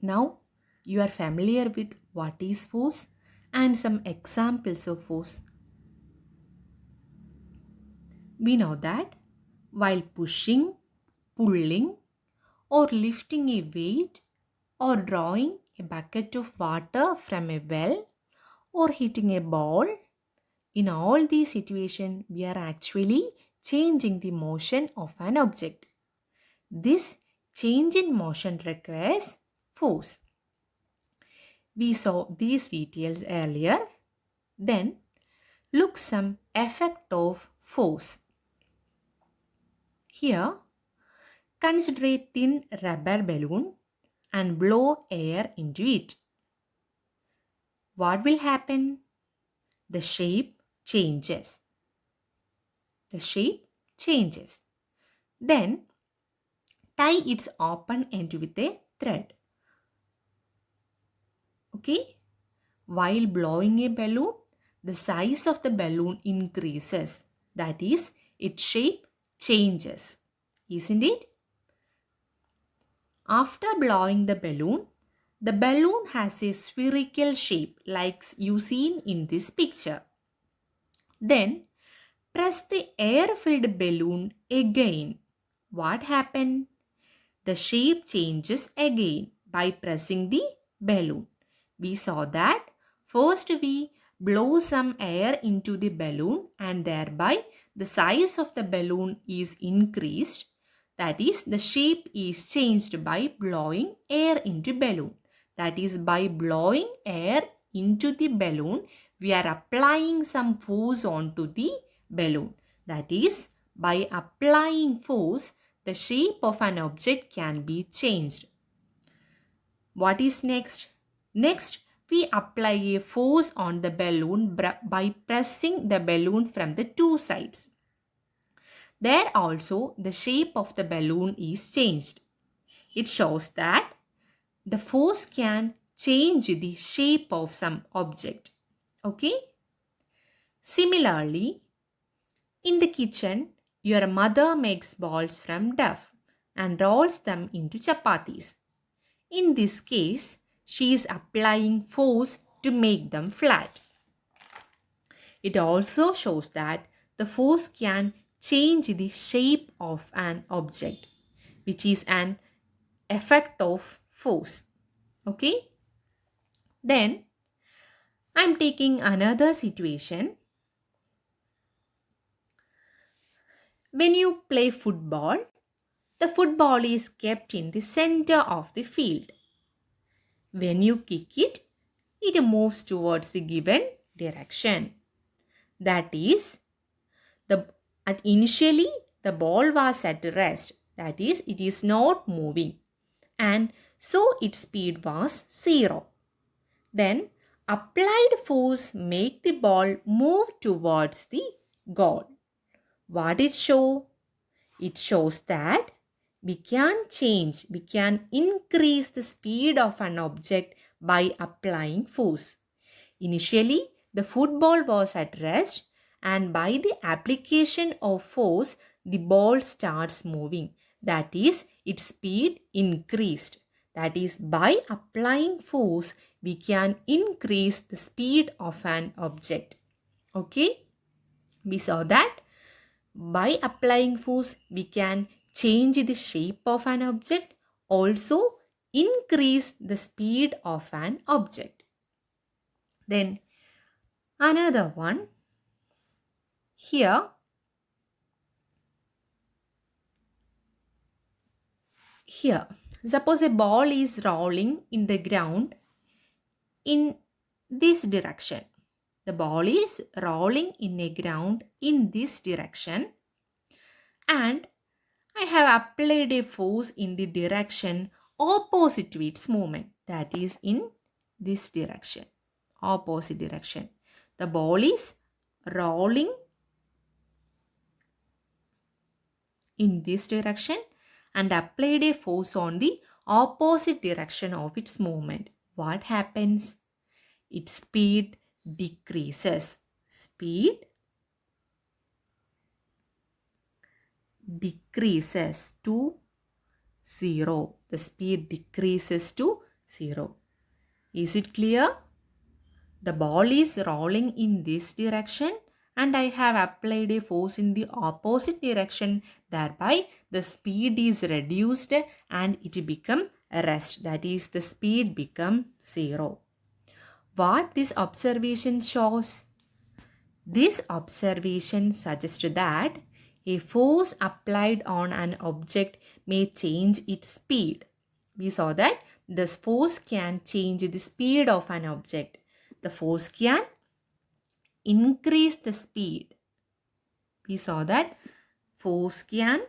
Now you are familiar with what is force and some examples of force. We know that while pushing, pulling, or lifting a weight, or drawing a bucket of water from a well, or hitting a ball, in all these situations, we are actually changing the motion of an object. This change in motion requires force. We saw these details earlier. Then look some effect of force. Here, consider a thin rubber balloon and blow air into it. What will happen? The shape changes. The shape changes. Then tie its open end with a thread. Okay? While blowing a balloon, the size of the balloon increases. That is, its shape changes. Isn't it? After blowing the balloon has a spherical shape like you seen in this picture. Then press the air-filled balloon again. What happened? The shape changes again by pressing the balloon. We saw that first we blow some air into the balloon and thereby the size of the balloon is increased. That is, the shape is changed by blowing air into balloon. That is, by blowing air into the balloon, we are applying some force onto the balloon. That is, by applying force, the shape of an object can be changed. What is next? Next, we apply a force on the balloon by pressing the balloon from the two sides. There also, the shape of the balloon is changed. It shows that the force can change the shape of some object. Okay? Similarly, in the kitchen, your mother makes balls from dough and rolls them into chapatis. In this case, she is applying force to make them flat. It also shows that the force can change the shape of an object, which is an effect of force. Okay? Then I'm taking another situation. When you play football, the football is kept in the center of the field. When you kick it, it moves towards the given direction. That is, the initially the ball was at rest. That is, it is not moving, and so its speed was 0. Then applied force make the ball move towards the goal. What it show? It shows that we can increase the speed of an object by applying force. Initially, the football was at rest, and by the application of force, the ball starts moving. That is, its speed increased. That is, by applying force, we can increase the speed of an object. Okay, we saw that by applying force, we can change the shape of an object, also increase the speed of an object. Then another one here. Here, suppose a ball is rolling in the ground in this direction. The ball is rolling in a ground in this direction, and I have applied a force in the direction opposite to its movement, that is in this direction, opposite direction. The ball is rolling in this direction and applied a force on the opposite direction of its movement. What happens? Its speed decreases. Speed decreases to 0. The speed decreases to 0. Is it clear? The ball is rolling in this direction and I have applied a force in the opposite direction. Thereby, the speed is reduced and it become rest. That is, the speed become 0. What this observation shows? This observation suggests that a force applied on an object may change its speed. We saw that this force can change the speed of an object. The force can increase the speed. We saw that force can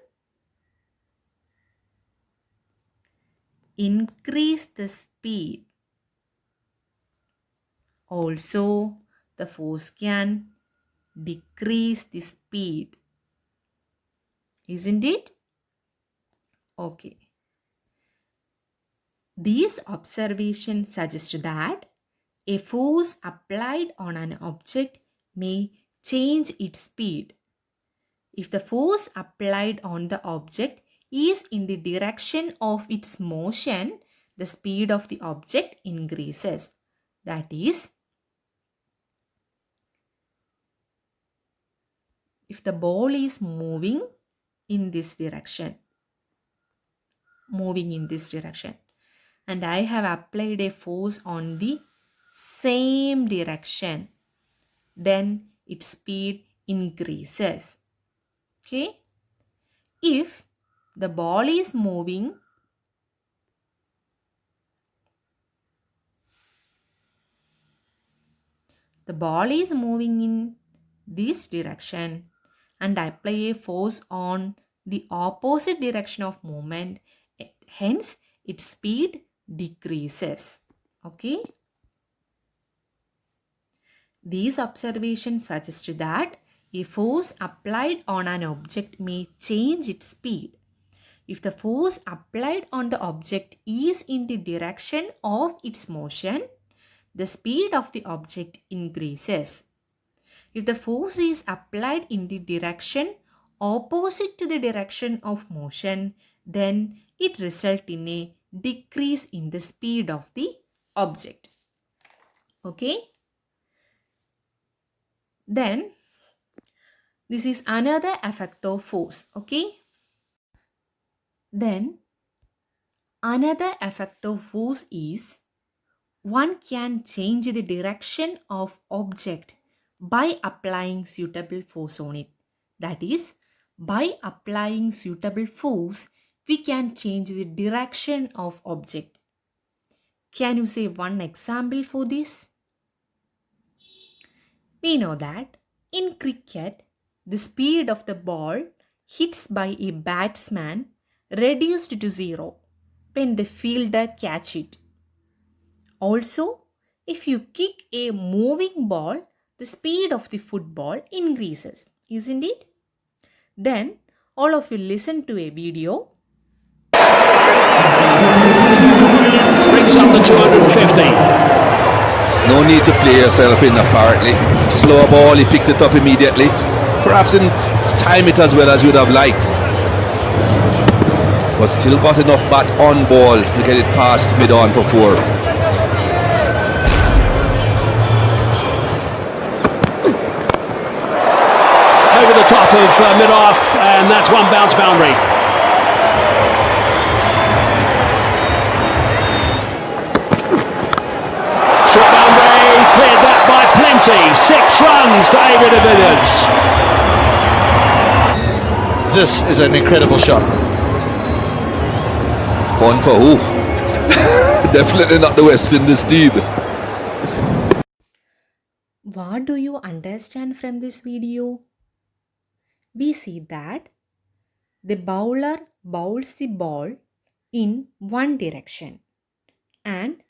increase the speed. Also, the force can decrease the speed. Isn't it? Okay. These observations suggest that a force applied on an object may change its speed. If the force applied on the object is in the direction of its motion, the speed of the object increases. That is, if the ball is moving in this direction, and I have applied a force on the same direction, then its speed increases. Okay? If the ball is moving in this direction and I apply a force on the opposite direction of movement, hence its speed decreases. Okay? These observations suggest that a force applied on an object may change its speed. If the force applied on the object is in the direction of its motion, the speed of the object increases. If the force is applied in the direction opposite to the direction of motion, then it results in a decrease in the speed of the object. Okay? Then, this is another effect of force. Okay? Then, another effect of force is one can change the direction of object by applying suitable force on it. That is, by applying suitable force, we can change the direction of object. Can you say one example for this? We know that in cricket, the speed of the ball hits by a batsman reduced to 0 when the fielder catch it. Also, if you kick a moving ball, the speed of the football increases, isn't it? Then, all of you listen to a video. Brings up the 250. No need to play yourself in apparently. Slow ball, he picked it up immediately. Perhaps in time it as well as you'd have liked. But still got enough bat on ball to get it past mid-on for 4. Over the top of mid-off, and that's one bounce boundary. Short boundary, cleared that by plenty. 6 runs to 8 de Villiers. This is an incredible shot. Fun for who? Definitely not the West Indies team. What do you understand from this video? We see that the bowler bowls the ball in one direction and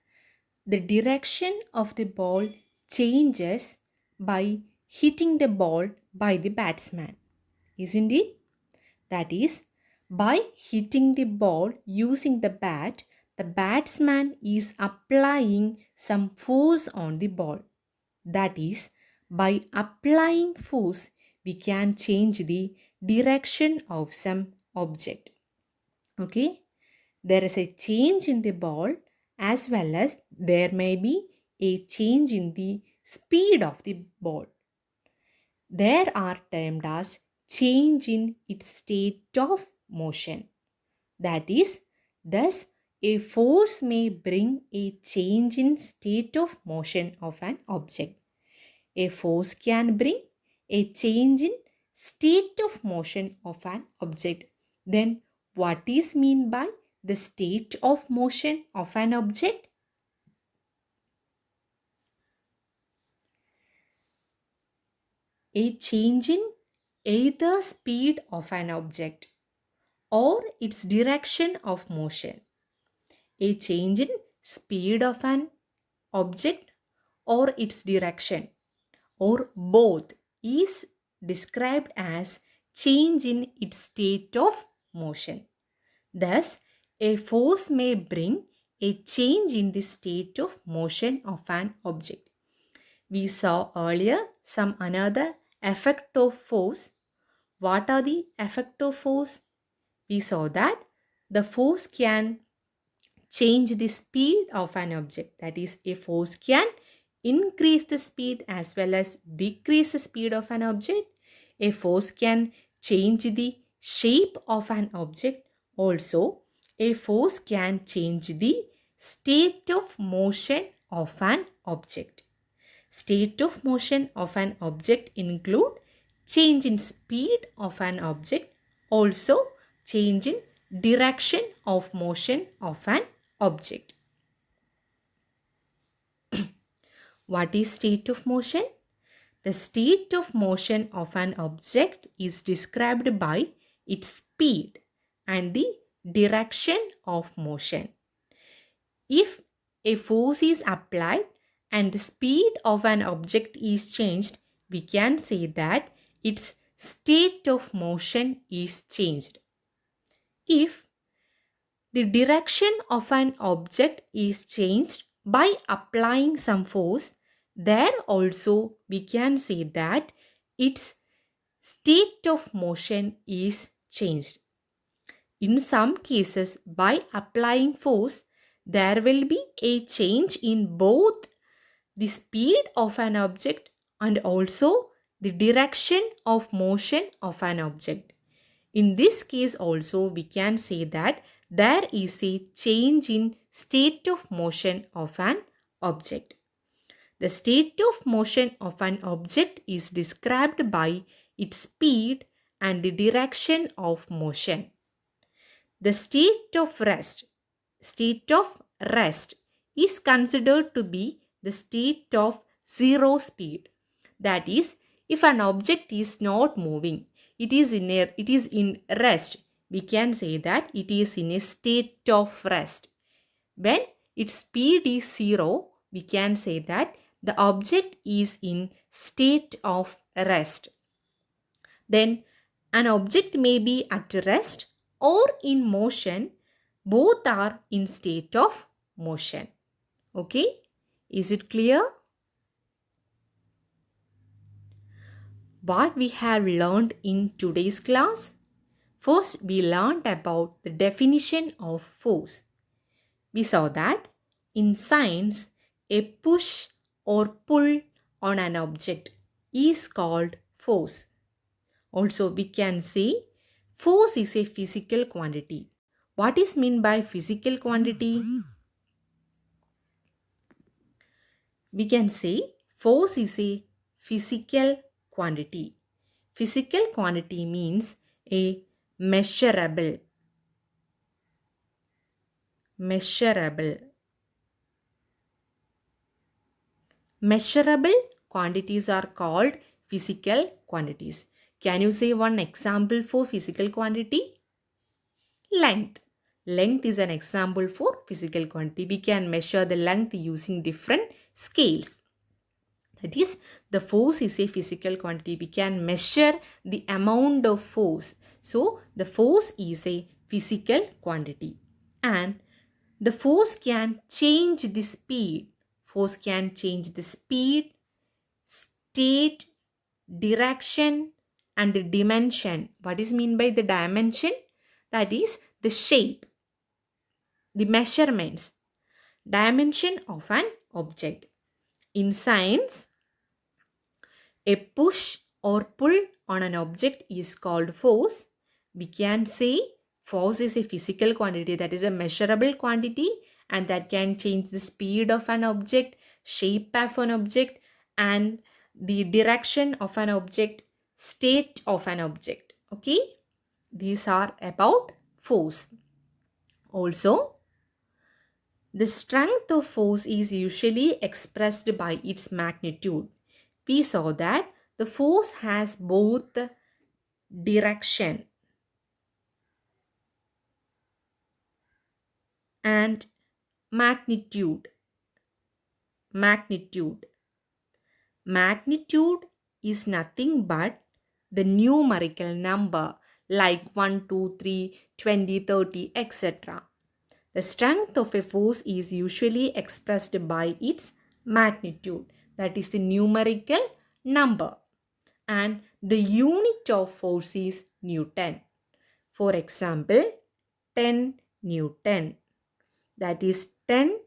the direction of the ball changes by hitting the ball by the batsman, isn't it? That is, by hitting the ball using the bat, the batsman is applying some force on the ball. That is, by applying force, we can change the direction of some object. Okay? There is a change in the ball as well as there may be a change in the speed of the ball. There are termed as change in its state of motion. That is, thus a force may bring a change in state of motion of an object. A force can bring a change in state of motion of an object. Then what is meant by the state of motion of an object? A change in either speed of an object or its direction of motion. A change in speed of an object or its direction, or both, is described as change in its state of motion. Thus, a force may bring a change in the state of motion of an object. We saw earlier some another effect of force. What are the effect of force? We saw that the force can change the speed of an object. That is, a force can increase the speed as well as decrease the speed of an object. A force can change the shape of an object. Also, a force can change the state of motion of an object. State of motion of an object include change in speed of an object, also change in direction of motion of an object. What is state of motion? The state of motion of an object is described by its speed and the direction of motion. If a force is applied and the speed of an object is changed, we can say that its state of motion is changed. If the direction of an object is changed by applying some force, there also we can say that its state of motion is changed. In some cases, by applying force, there will be a change in both the speed of an object and also the direction of motion of an object. In this case also, we can say that there is a change in state of motion of an object. The state of motion of an object is described by its speed and the direction of motion. The state of rest is considered to be the state of zero speed. That is, if an object is not moving, it is in rest, we can say that it is in a state of rest. When its speed is zero, we can say that the object is in state of rest. Then an object may be at rest or in motion. Both are in state of motion. Okay? Is it clear? What we have learned in today's class? First, we learned about the definition of force. We saw that in science, a push or pull on an object is called force. Also, we can say force is a physical quantity. What is meant by physical quantity? We can say force is a physical quantity. Physical quantity means a measurable quantities are called physical quantities. Can you say one example for physical quantity? Length. Length is an example for physical quantity. We can measure the length using different scales. That is, the force is a physical quantity. We can measure the amount of force. So, the force is a physical quantity. And the force can change the speed. Force can change the speed, state, direction, and the dimension. What is meant by the dimension? That is the shape, the measurements. dimension of an object. In science, a push or pull on an object is called force. We can say force is a physical quantity, that is a measurable quantity, and that can change the speed of an object, shape of an object, and the direction of an object, state of an object. Okay, these are about force. Also, the strength of force is usually expressed by its magnitude. We saw that the force has both direction and magnitude. Magnitude. Magnitude is nothing but the numerical number like 1, 2, 3, 20, 30, etc. The strength of a force is usually expressed by its magnitude, that is the numerical number, and the unit of force is Newton. For example, 10 Newton, that is 10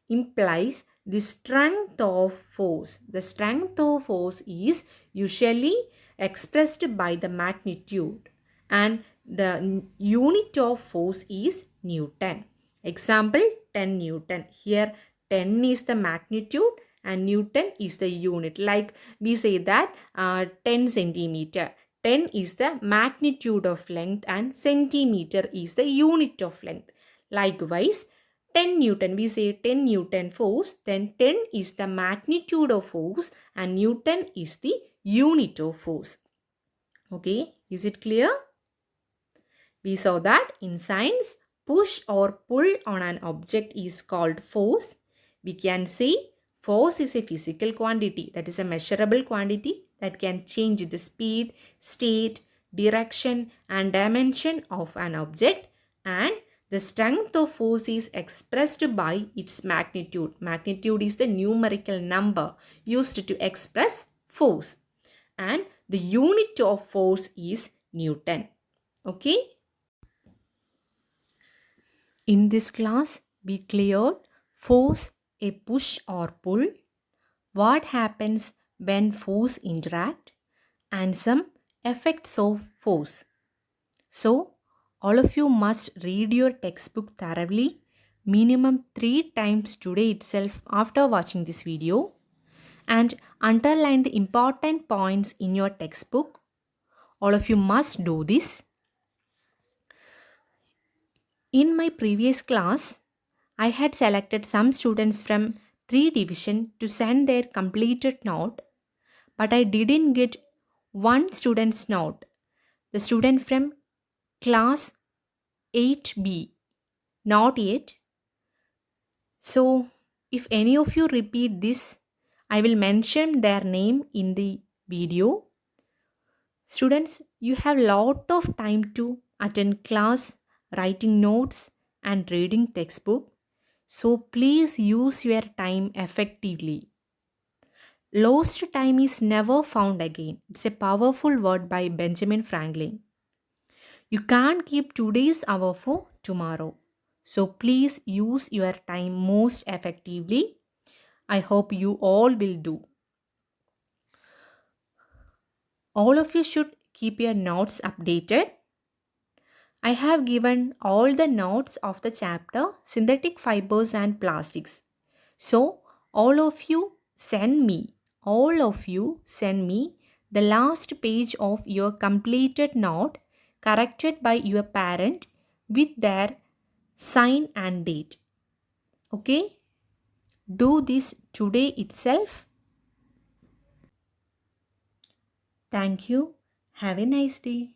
implies the strength of force. The strength of force is usually expressed by the magnitude, and the unit of force is Newton. Example, 10 Newton. Here 10 is the magnitude and Newton is the unit. Like we say that 10 centimeter. 10 is the magnitude of length and centimeter is the unit of length. Likewise, 10 Newton, we say 10 Newton force, then 10 is the magnitude of force and Newton is the unit of force. Okay, is it clear? We saw that in science, push or pull on an object is called force. We can say force is a physical quantity, that is a measurable quantity that can change the speed, state, direction and dimension of an object, and the strength of force is expressed by its magnitude. Magnitude is the numerical number used to express force, and the unit of force is Newton. Okay. In this class, we cleared force, a push or pull, what happens when force interact, and some effects of force. So, all of you must read your textbook thoroughly, minimum 3 times today itself after watching this video, and underline the important points in your textbook. All of you must do this. In my previous class, I had selected some students from 3 division to send their completed note, but I didn't get one student's note. The student from class 8B, not yet. So, if any of you repeat this, I will mention their name in the video. Students, you have lot of time to attend class, writing notes and reading textbook. So please use your time effectively. Lost time is never found again. It's a powerful word by Benjamin Franklin. You can't keep today's hour for tomorrow. So please use your time most effectively. I hope you all will do. All of you should keep your notes updated. I have given all the notes of the chapter synthetic fibers and plastics. So all of you send me the last page of your completed note corrected by your parent with their sign and date. Okay? Do this today itself. Thank you. Have a nice day.